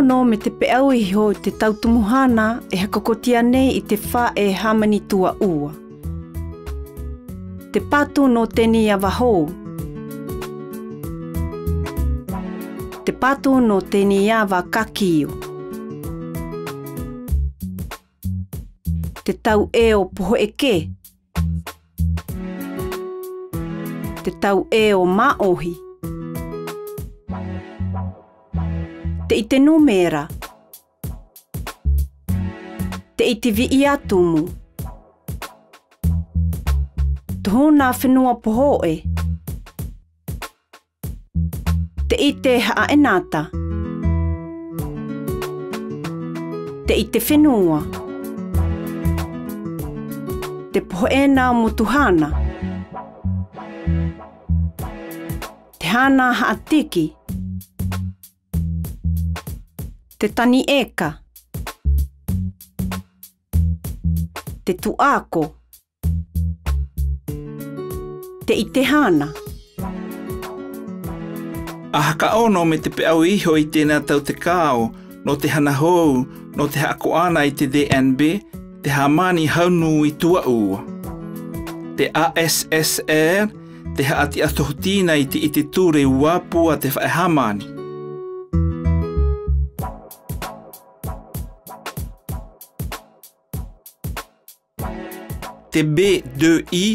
no me te peau iho te tautumuhana e hakakotia nei I te wha e hāmani tuaùa. Te patu no tenei a wahou. Te patu no tenei a wakakiu. Te tau e o poho eke. Te tau e o maohi. Te ite numera. Te ite vi atumu. Tuhuna whenua pohoe. Te ite haaenata. Te ite whenua. Te pohoena mutuhana. Te hana haatiki. Te tani eka. Te tuako. Te ite hana. A hakaono me te peau iho I tēnā tau te kāo, no te hana hou, no te haakoana I te DNB, te hāmani haunu I tuaùa. Te ASSR, te haati atohutina I te ite ture uapua te whae hāmani. Te B2I,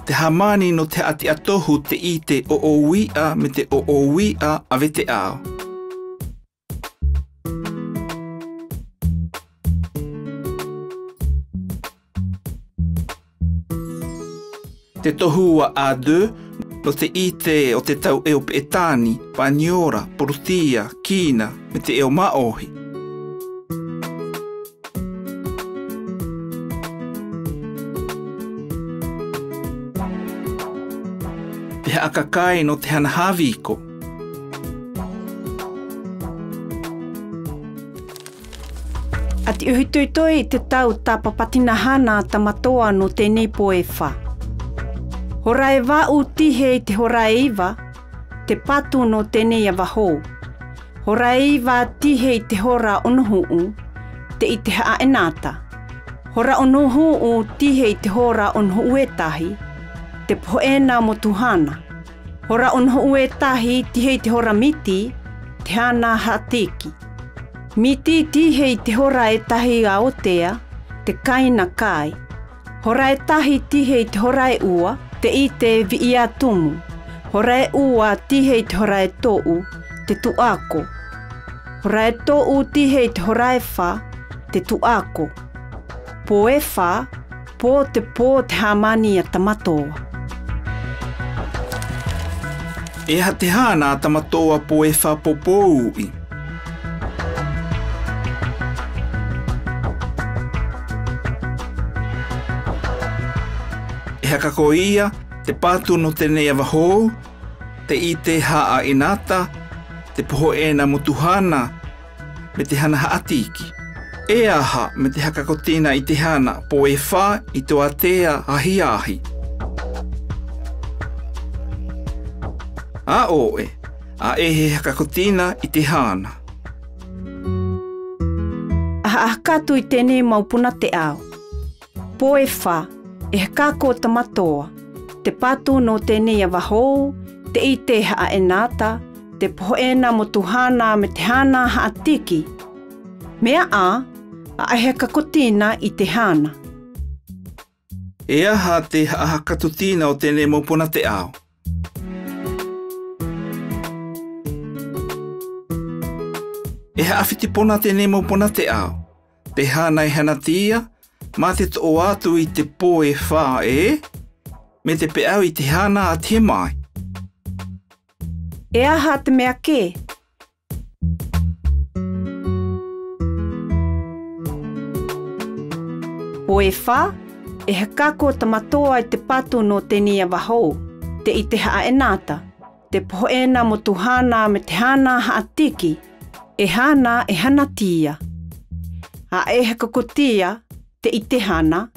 te hāmani no te ati atohu te I te oowia me te oowia ave te ao. Te tohua A2 no te I te o te tau eo peetani, paniora, porutia, kina me te eo maohi. Te hakakai no te hana hawiko. Ati uhituitoi te tau tapapatina hana Tamatoa no tenei poefa. Horae wau tihe te horae iwa, te patu no tenei a wahou. Horae iwa tihe te hora onuhuu, te I te haaenata. Hora onuhuu tihe te hora onuhuu e tahi, te pohoena motuhana. Hora onuhuu e tahi tihe te hora miti, te hana haatiki. Miti tihe te hora e tahi a otea, te kaina kai. Hora e tahi tihe te hora e ua, te ite vi atumu. Hora e ua tihe te hora e tou, te tuako. Hora e tou tihe te hora e wha, te tuako. Po e wha, po te hāmani a Tamatoa. Eha te hana a Tamatoa po e wha popoui. Hakakoia, te patu no tenei a wahou, te ite haaenata, te pohoena mutuhana, me te hana haatiki. E aha me te hakakotina I te hana po e wha I toa tea ahi. A oe, a ehe hakakotina I te hana. A katu I tenei maupuna te ao. Po e wha, e hakako Tamatoa, te patu no tenei a wahou, te ite haaenata, te pohoena motuhana me te hana haatiki. Mea a hakakotina I te hana. E aha te hakakotina o tenei maupuna te ao. E haawhitipona tenei maupuna te ao. Te hana I hana tia, ma te tō atu I te po e wha me te peau I te hana a te mai. E aha te mea ke? Po e wha, e hakako Tamatoa I te patu no tenei a wahou, te I te haaenata, te pohoena motuhana me te hana haatiki, e hana e hana tia. A e hakakotia, te ite hana,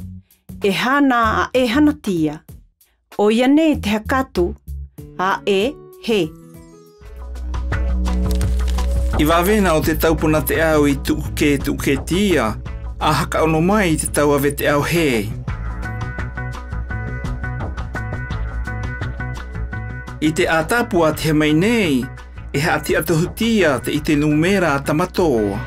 e hana a e hana tia. O ia nei te hakatu, a e he. I wawena o te taupuna te au I tuke tia, a haka ono mai te tau ave te au hei. I te ātapua te he mai nei, e haati atohutia te I te numera Tamatoa.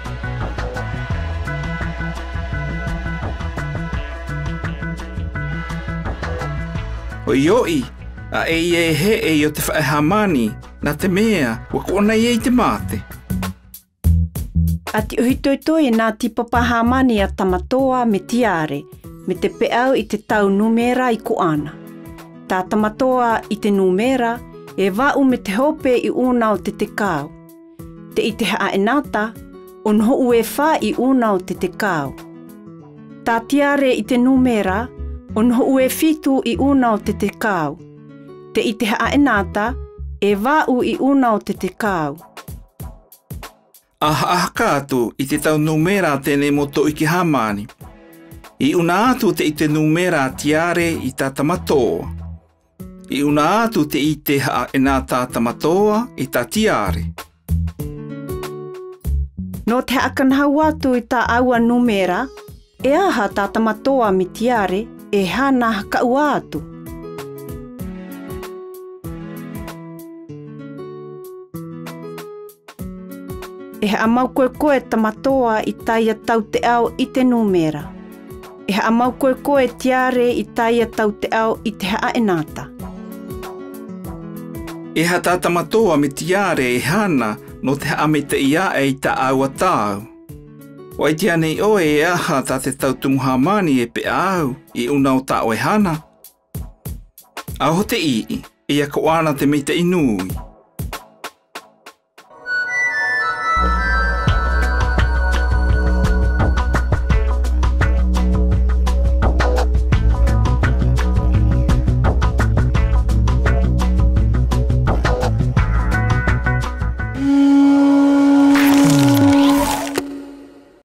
O ioi, a e he o te whae hāmani, na te mea, wa kona I te mate. A te uhitoitoi nā tīpapa hāmani a Tamatoa me Tiare, me te peau I te tau numera I koana. Tā Tamatoa I te numera, e wau me te hope I una o te tekau. Te I te haenata, o noho ue wha I una o te tekau. Tā Tiare I te numera, o noho ue fitu I una o te tekau. Te I te haenata, e wau I una o te tekau. A hakakotina I te tau numera tenei mo toìki hāmani. I una atu te I te numera Tiare I tā Tamatoa. I una atu te I te haenata Tamatoa I tā Tiare. No te hakanahau atu I tā aua numera, e aha tā Tamatoa me Tiare e hana hakaua atu. E haamau koekoe Tamatoa I taia tau te au I te numera. E haamau koekoe Tiare I taia tau te au I te haenata. E ha tā Tamatoa me Tiare e hana no te meitaì I tā au âtou. O ai tia nei oe e aha tā te tautumu hāmani e Pēhea I una o tā oe hana. Aho te ii, e a koana te meitaì nui.